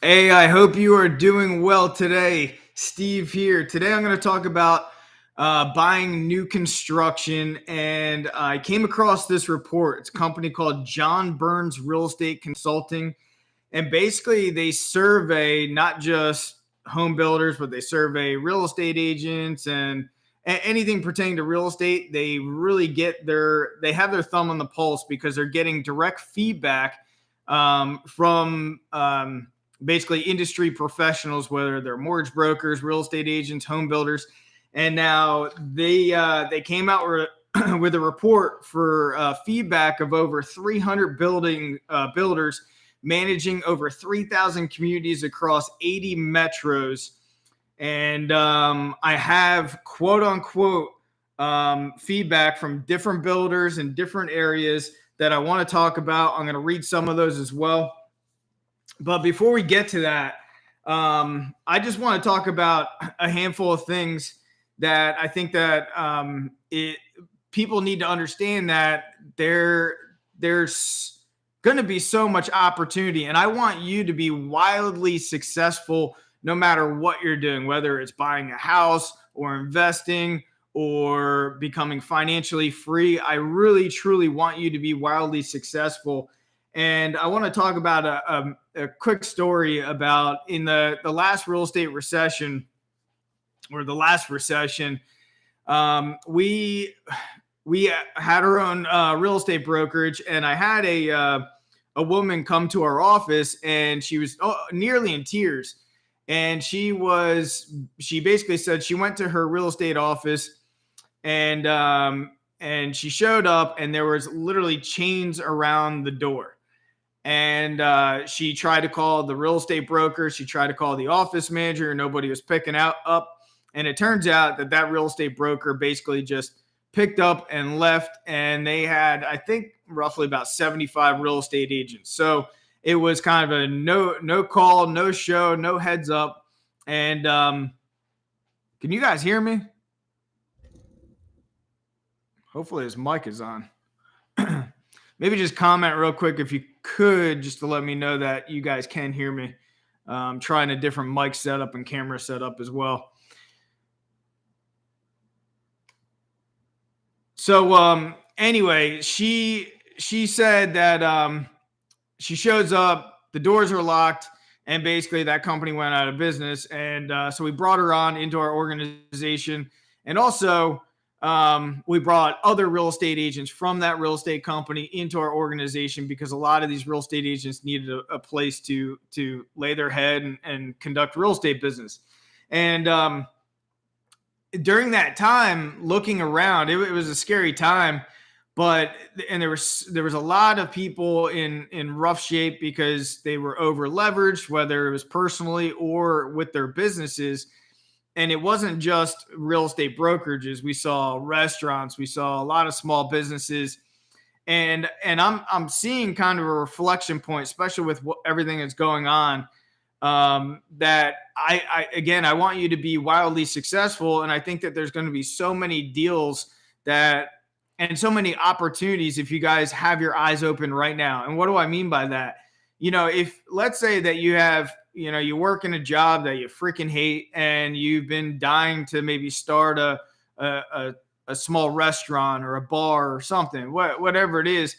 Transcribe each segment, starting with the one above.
Hey, I hope you are doing well today. Steve here. Today I'm going to talk about buying new construction. And I came across this report. It's a company called John Burns Real Estate Consulting. And basically, they survey not just home builders, but they survey real estate agents and anything pertaining to real estate. They really they have their thumb on the pulse because they're getting direct feedback from basically industry professionals, whether they're mortgage brokers, real estate agents, home builders. And now they came out with a report for feedback of over 300 builders managing over 3,000 communities across 80 metros. And I have quote unquote feedback from different builders in different areas that I want to talk about. I'm going to read some of those as well. But before we get to that, I just want to talk about a handful of things that I think that people need to understand, that there's going to be so much opportunity, and I want you to be wildly successful no matter what you're doing, whether it's buying a house or investing or becoming financially free. I really, truly want you to be wildly successful. And I want to talk about a quick story about in the last real estate recession, or the last recession. We had our own real estate brokerage, and I had a woman come to our office, and she was nearly in tears. And she basically said she went to her real estate office, and she showed up, and there was literally chains around the door. And she tried to call the real estate broker. She tried to call the office manager. Nobody was picking up. And it turns out that real estate broker basically just picked up and left. And they had, I think, roughly about 75 real estate agents. So it was kind of a no call, no show, no heads up. And can you guys hear me? Hopefully his mic is on. Maybe just comment real quick if you could, just to let me know that you guys can hear me. I'm trying a different mic setup and camera setup as well. So anyway, she said that she shows up, the doors are locked, and basically that company went out of business. And so we brought her on into our organization. And also, we brought other real estate agents from that real estate company into our organization, because a lot of these real estate agents needed a place to lay their head and conduct real estate business. And during that time, looking around, it was a scary time. And there was a lot of people in rough shape because they were over leveraged, whether it was personally or with their businesses. And it wasn't just real estate brokerages. We saw restaurants. We saw a lot of small businesses. And I'm seeing kind of a reflection point, especially with everything that's going on, that I want you to be wildly successful. And I think that there's going to be so many deals and so many opportunities if you guys have your eyes open right now. And what do I mean by that? If let's say that you work in a job that you freaking hate, and you've been dying to maybe start a small restaurant or a bar or something, whatever it is,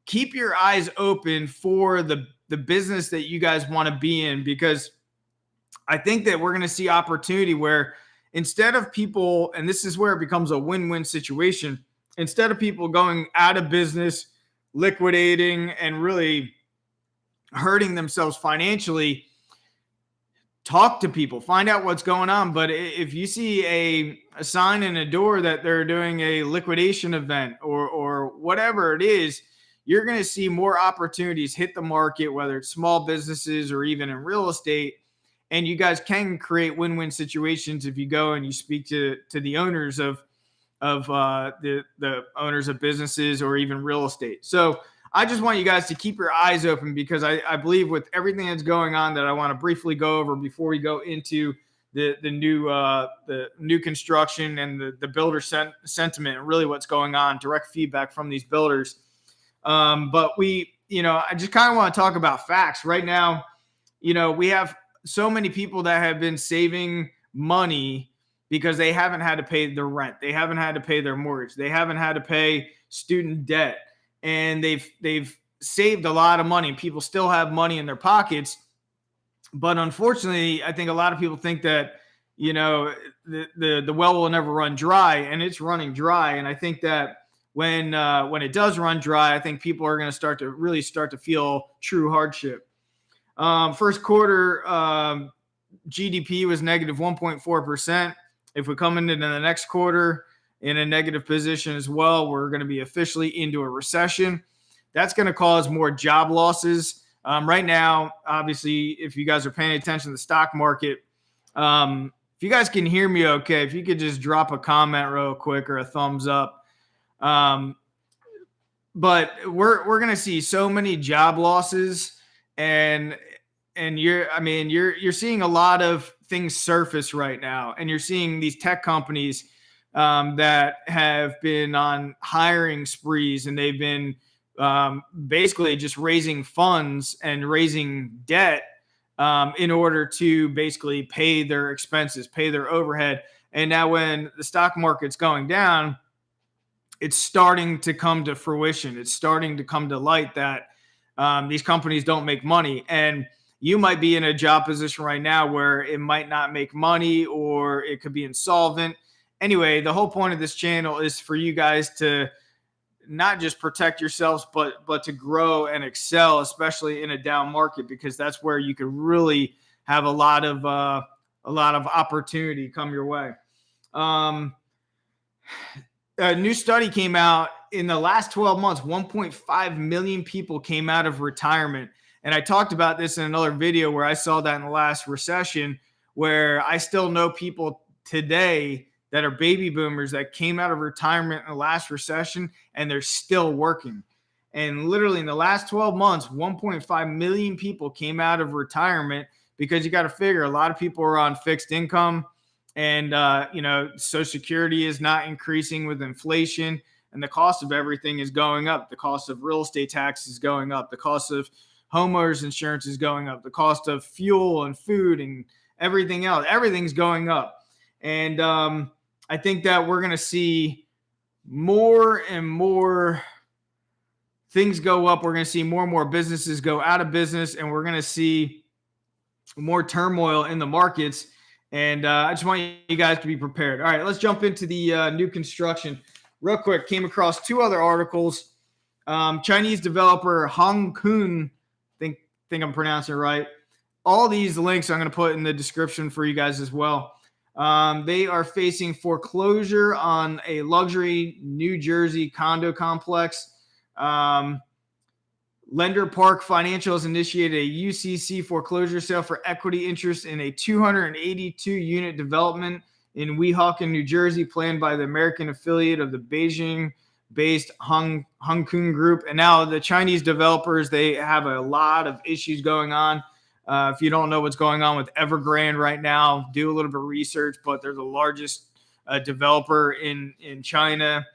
keep your eyes open for the business that you guys want to be in, because I think that we're going to see opportunity where, instead of people, and this is where it becomes a win-win situation, instead of people going out of business, liquidating, and really hurting themselves financially, talk to people, find out what's going on. But if you see a sign in a door that they're doing a liquidation event or whatever it is, you're going to see more opportunities hit the market, whether it's small businesses or even in real estate. And you guys can create win-win situations if you go and you speak to the owners of the owners of businesses or even real estate. So I just want you guys to keep your eyes open, because I believe with everything that's going on, that I want to briefly go over before we go into the new construction and the builder sentiment, and really what's going on, direct feedback from these builders. But I just kind of want to talk about facts right now. we have so many people that have been saving money because they haven't had to pay their rent. They haven't had to pay their mortgage. They haven't had to pay student debt. And they've saved a lot of money. People still have money in their pockets. But unfortunately, I think a lot of people think that, the well will never run dry, and it's running dry. And I think that when it does run dry, I think people are going to really start to feel true hardship. First quarter GDP was negative 1.4%. If we come into the next quarter in a negative position as well, we're going to be officially into a recession. That's going to cause more job losses. Right now, obviously, if you guys are paying attention to the stock market, if you guys can hear me okay, if you could just drop a comment real quick or a thumbs up. But we're going to see so many job losses, and you're seeing a lot of things surface right now, and you're seeing these tech companies that have been on hiring sprees, and they've been basically just raising funds and raising debt in order to basically pay their expenses, pay their overhead. And now when the stock market's going down, it's starting to come to fruition. It's starting to come to light that these companies don't make money. And you might be in a job position right now where it might not make money, or it could be insolvent. Anyway, the whole point of this channel is for you guys to not just protect yourselves, but to grow and excel, especially in a down market, because that's where you could really have a lot of opportunity come your way. A new study came out in the last 12 months. 1.5 million people came out of retirement. And I talked about this in another video where I saw that in the last recession, where I still know people today that are baby boomers that came out of retirement in the last recession, and they're still working. And literally in the last 12 months, 1.5 million people came out of retirement, because you got to figure a lot of people are on fixed income, and Social Security is not increasing with inflation, and the cost of everything is going up. The cost of real estate tax is going up. The cost of homeowners insurance is going up. The cost of fuel and food and everything else, everything's going up. And I think that we're going to see more and more things go up. We're going to see more and more businesses go out of business, and we're going to see more turmoil in the markets. And I just want you guys to be prepared. All right, let's jump into the new construction real quick. Came across two other articles. Chinese developer Hong Kong, think I'm pronouncing it right. All these links I'm going to put in the description for you guys as well. They are facing foreclosure on a luxury New Jersey condo complex. Lender Park Financial has initiated a UCC foreclosure sale for equity interest in a 282-unit development in Weehawken, New Jersey, planned by the American affiliate of the Beijing-based Hong Kong Group. And now the Chinese developers, they have a lot of issues going on. If you don't know what's going on with Evergrande right now, do a little bit of research, but they're the largest developer in China,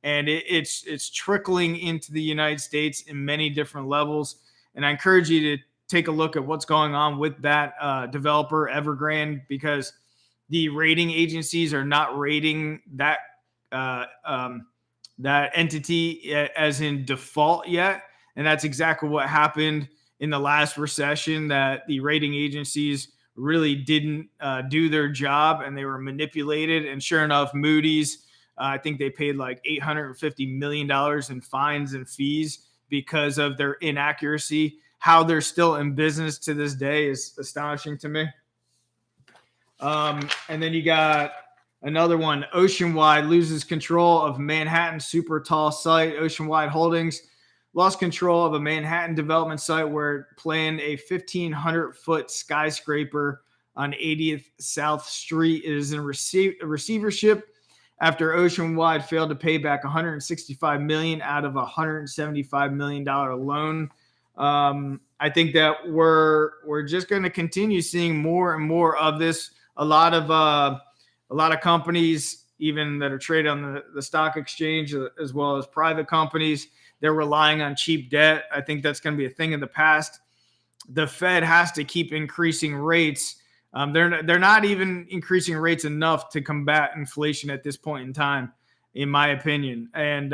and it's trickling into the United States in many different levels. And I encourage you to take a look at what's going on with that developer, Evergrande, because the rating agencies are not rating that entity as in default yet. And that's exactly what happened in the last recession, that the rating agencies really didn't do their job, and they were manipulated. And sure enough, Moody's, I think they paid like $850 million in fines and fees because of their inaccuracy. How they're still in business to this day is astonishing to me. And then you got another one. Oceanwide loses control of Manhattan super tall site. Oceanwide Holdings lost control of a Manhattan development site where it planned a 1,500-foot skyscraper on 80th South Street. It is in receivership after Oceanwide failed to pay back $165 million out of a $175 million loan. I think that we're just going to continue seeing more and more of this. A lot of companies, even that are traded on the stock exchange, as well as private companies, they're relying on cheap debt. I think that's going to be a thing of the past. the Fed has to keep increasing rates. They're not even increasing rates enough to combat inflation at this point in time, in my opinion. And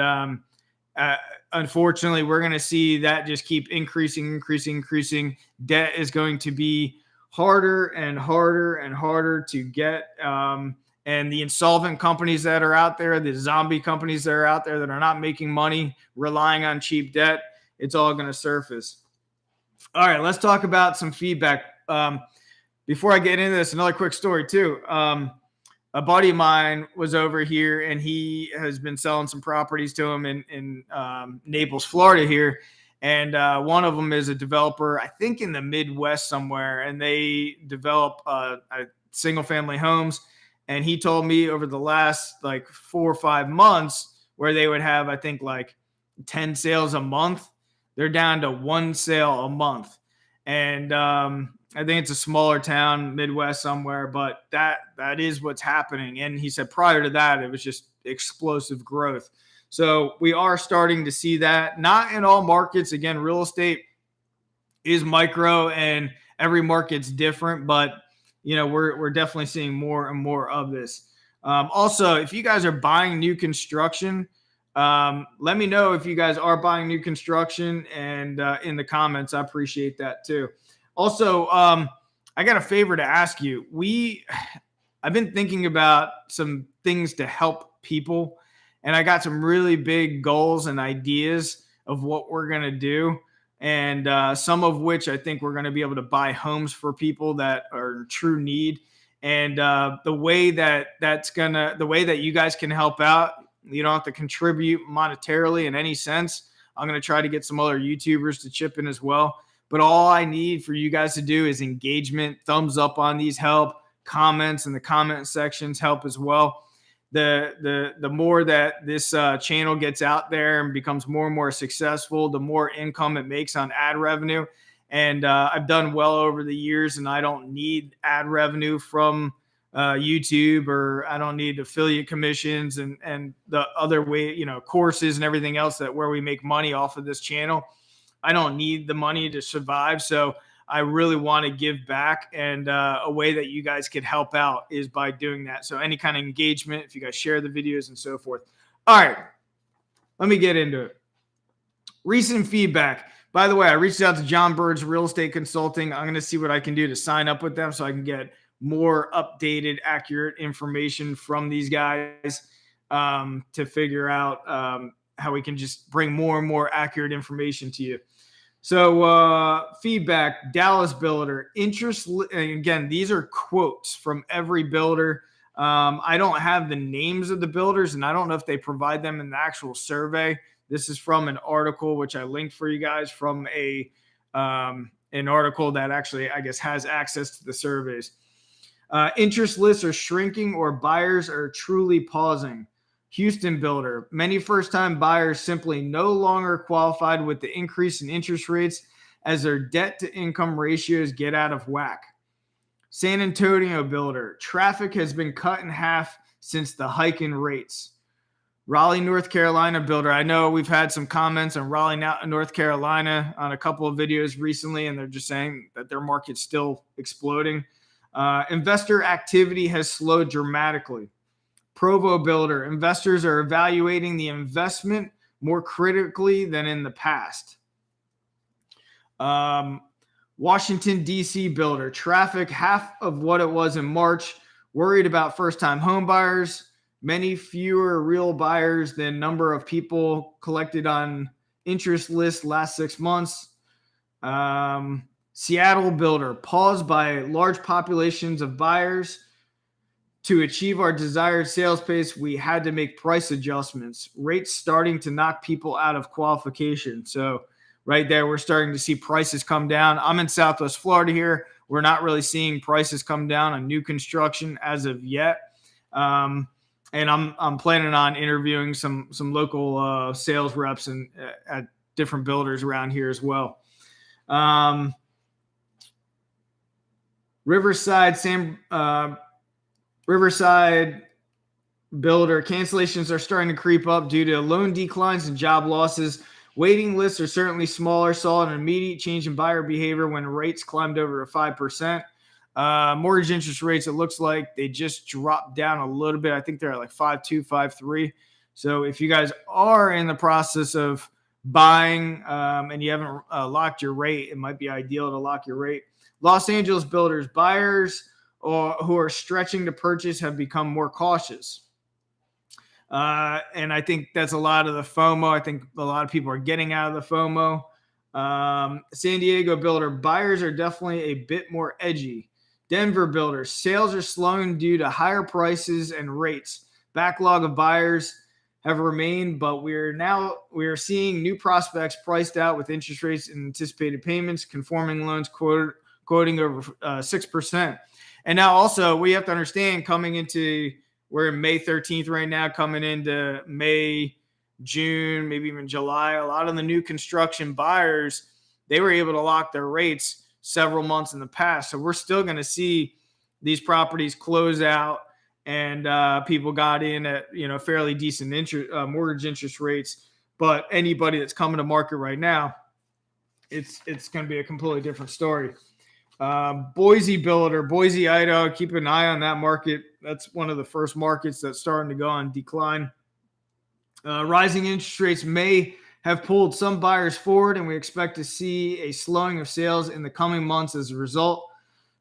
unfortunately, we're going to see that just keep increasing. Debt is going to be harder and harder to get. And the insolvent companies that are out there, the zombie companies that are out there that are not making money, relying on cheap debt, it's all going to surface. All right, let's talk about some feedback. Before I get into this, another quick story too. A buddy of mine was over here, and he has been selling some properties to him in Naples, Florida here. And one of them is a developer, I think in the Midwest somewhere, and they develop single-family homes. And he told me over the last like 4 or 5 months where they would have, I think, like 10 sales a month. They're down to 1 sale a month. And I think it's a smaller town, Midwest somewhere, but that is what's happening. And he said prior to that, it was just explosive growth. So we are starting to see that. Not in all markets. Again, real estate is micro and every market's different, but we're definitely seeing more and more of this. Also, if you guys are buying new construction, let me know if you guys are buying new construction, and in the comments, I appreciate that too. Also, I got a favor to ask you. I've been thinking about some things to help people, and I got some really big goals and ideas of what we're going to do. And some of which I think we're going to be able to buy homes for people that are in true need. And the way that you guys can help out, you don't have to contribute monetarily in any sense. I'm going to try to get some other YouTubers to chip in as well. But all I need for you guys to do is engagement, thumbs up on these help, comments in the comment sections help as well. The more that this channel gets out there and becomes more and more successful, the more income it makes on ad revenue. And I've done well over the years, and I don't need ad revenue from YouTube, or I don't need affiliate commissions and the other way, courses and everything else where we make money off of this channel. I don't need the money to survive. So I really want to give back, and a way that you guys could help out is by doing that. So any kind of engagement, if you guys share the videos and so forth. All right, let me get into it. Recent feedback. By the way, I reached out to John Bird's Real Estate Consulting. I'm going to see what I can do to sign up with them so I can get more updated, accurate information from these guys to figure out how we can just bring more and more accurate information to you. So feedback, Dallas builder, interest. Again, these are quotes from every builder. I don't have the names of the builders, and I don't know if they provide them in the actual survey. This is from an article, which I linked for you guys from an article that actually, I guess, has access to the surveys. Interest lists are shrinking, or buyers are truly pausing. Houston builder. Many first-time buyers simply no longer qualified with the increase in interest rates as their debt-to-income ratios get out of whack. San Antonio builder. Traffic has been cut in half since the hike in rates. Raleigh, North Carolina builder. I know we've had some comments on Raleigh, North Carolina on a couple of videos recently, and they're just saying that their market's still exploding. Investor activity has slowed dramatically. Provo builder. Investors are evaluating the investment more critically than in the past. Washington, D.C. builder. Traffic half of what it was in March. Worried about first-time home buyers. Many fewer real buyers than number of people collected on interest lists last 6 months. Seattle builder. Paused by large populations of buyers. To achieve our desired sales pace, we had to make price adjustments. Rates starting to knock people out of qualification. So right there, we're starting to see prices come down. I'm in Southwest Florida here. We're not really seeing prices come down on new construction as of yet. And I'm planning on interviewing some local sales reps and at different builders around here as well. Riverside builder. Cancellations are starting to creep up due to loan declines and job losses. Waiting lists are certainly smaller, saw an immediate change in buyer behavior when rates climbed over to 5%. Mortgage interest rates, it looks like they just dropped down a little bit. I think they're at like 5.2, 5.3. So if you guys are in the process of buying and you haven't locked your rate, it might be ideal to lock your rate. Los Angeles builders, buyers who are stretching to purchase have become more cautious. And I think that's a lot of the FOMO. I think a lot of people are getting out of the FOMO. San Diego builder, buyers are definitely a bit more edgy. Denver builders, sales are slowing due to higher prices and rates. Backlog of buyers have remained, but we are seeing new prospects priced out with interest rates and anticipated payments, conforming loans quoting over 6%. And now also we have to understand we're in May 13th right now, coming into May, June, maybe even July. A lot of the new construction buyers, they were able to lock their rates several months in the past. So we're still going to see these properties close out, and people got in at fairly decent mortgage interest rates. But anybody that's coming to market right now, it's going to be a completely different story. Boise builder, Boise, Idaho, keep an eye on that market. That's one of the first markets that's starting to go on decline. Rising interest rates may have pulled some buyers forward, and we expect to see a slowing of sales in the coming months as a result.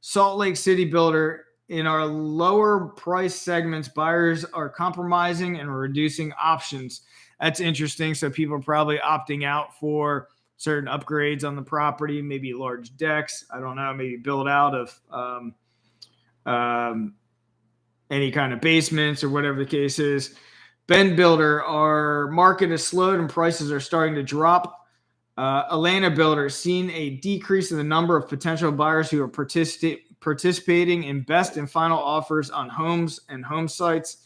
Salt Lake City builder, in our lower price segments, buyers are compromising and reducing options. That's interesting. So people are probably opting out for certain upgrades on the property, maybe large decks. I don't know, maybe build out of any kind of basements or whatever the case is. Bend builder, our market has slowed and prices are starting to drop. Atlanta builder, seen a decrease in the number of potential buyers who are participating in best and final offers on homes and home sites.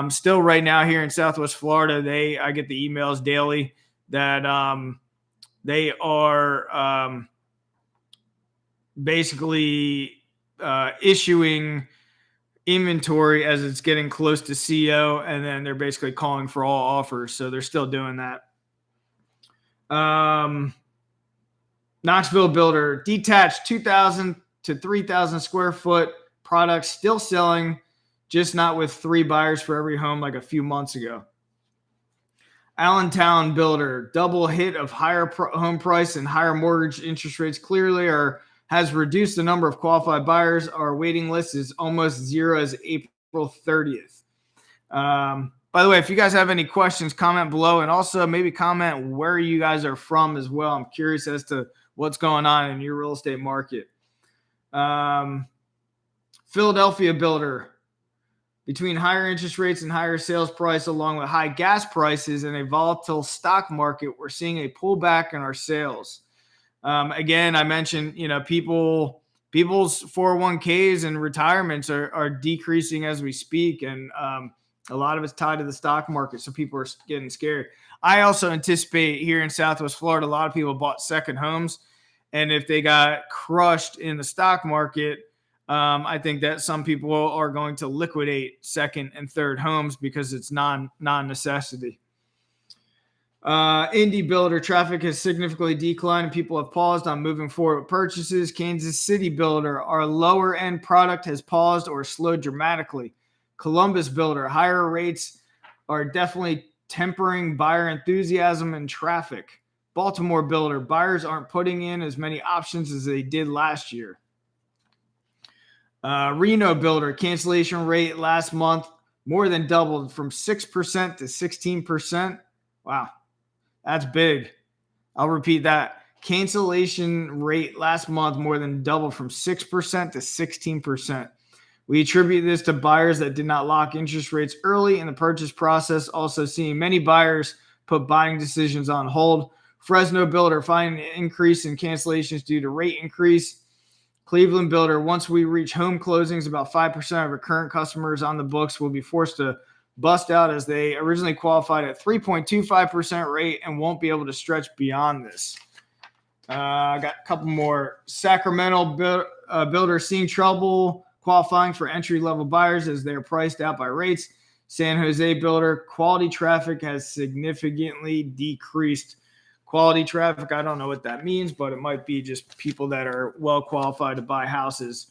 Still right now here in Southwest Florida, I get the emails daily that they are basically issuing inventory as it's getting close to CO, and then they're basically calling for all offers. So they're still doing that. Knoxville builder, detached 2,000 to 3,000 square foot products still selling, just not with 3 buyers for every home like a few months ago. Allentown builder, double hit of higher home price and higher mortgage interest rates clearly has reduced the number of qualified buyers. Our waiting list is almost zero as April 30th. By the way, if you guys have any questions, comment below, and also maybe comment where you guys are from as well. I'm curious as to what's going on in your real estate market. Philadelphia builder, between higher interest rates and higher sales price, along with high gas prices and a volatile stock market, we're seeing a pullback in our sales. Again, I mentioned, people's 401ks and retirements are decreasing as we speak. And a lot of it's tied to the stock market. So people are getting scared. I also anticipate here in Southwest Florida, a lot of people bought second homes. And if they got crushed in the stock market, I think that some people are going to liquidate second and third homes because it's non-necessity. Indy builder, traffic has significantly declined and people have paused on moving forward with purchases. Kansas City builder, our lower end product has paused or slowed dramatically. Columbus builder, higher rates are definitely tempering buyer enthusiasm and traffic. Baltimore builder, buyers aren't putting in as many options as they did last year. Reno builder, cancellation rate last month more than doubled from 6% to 16%. Wow. That's big. I'll repeat that. Cancellation rate last month more than doubled from 6% to 16%. We attribute this to buyers that did not lock interest rates early in the purchase process, also seeing many buyers put buying decisions on hold. Fresno builder, finding an increase in cancellations due to rate increase. Cleveland builder, once we reach home closings, about 5% of our current customers on the books will be forced to bust out as they originally qualified at 3.25% rate and won't be able to stretch beyond this. I got a couple more. Sacramento builder seeing trouble qualifying for entry-level buyers as they're priced out by rates. San Jose builder. Quality traffic has significantly decreased. Quality traffic, I don't know what that means, but it might be just people that are well qualified to buy houses.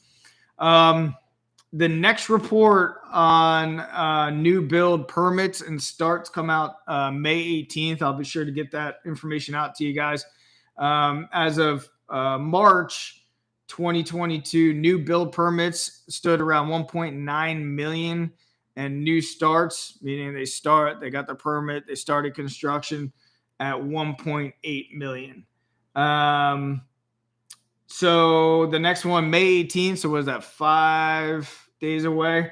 The next report on new build permits and starts come out May 18th. I'll be sure to get that information out to you guys. As of March 2022, new build permits stood around 1.9 million, and new starts, meaning they got the permit, they started construction at 1.8 million. So the next one, May 18th. So was that 5 days away?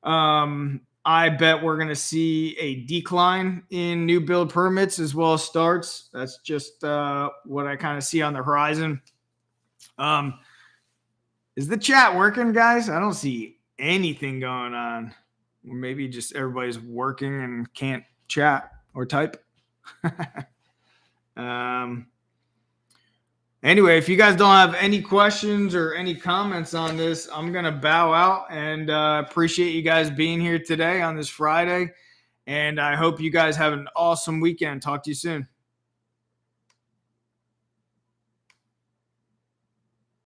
I bet we're going to see a decline in new build permits as well as starts. That's just what I kind of see on the horizon. Is the chat working, guys? I don't see anything going on. Or maybe just everybody's working and can't chat or type. Anyway, if you guys don't have any questions or any comments on this, I'm going to bow out and appreciate you guys being here today on this Friday. And I hope you guys have an awesome weekend. Talk to you soon.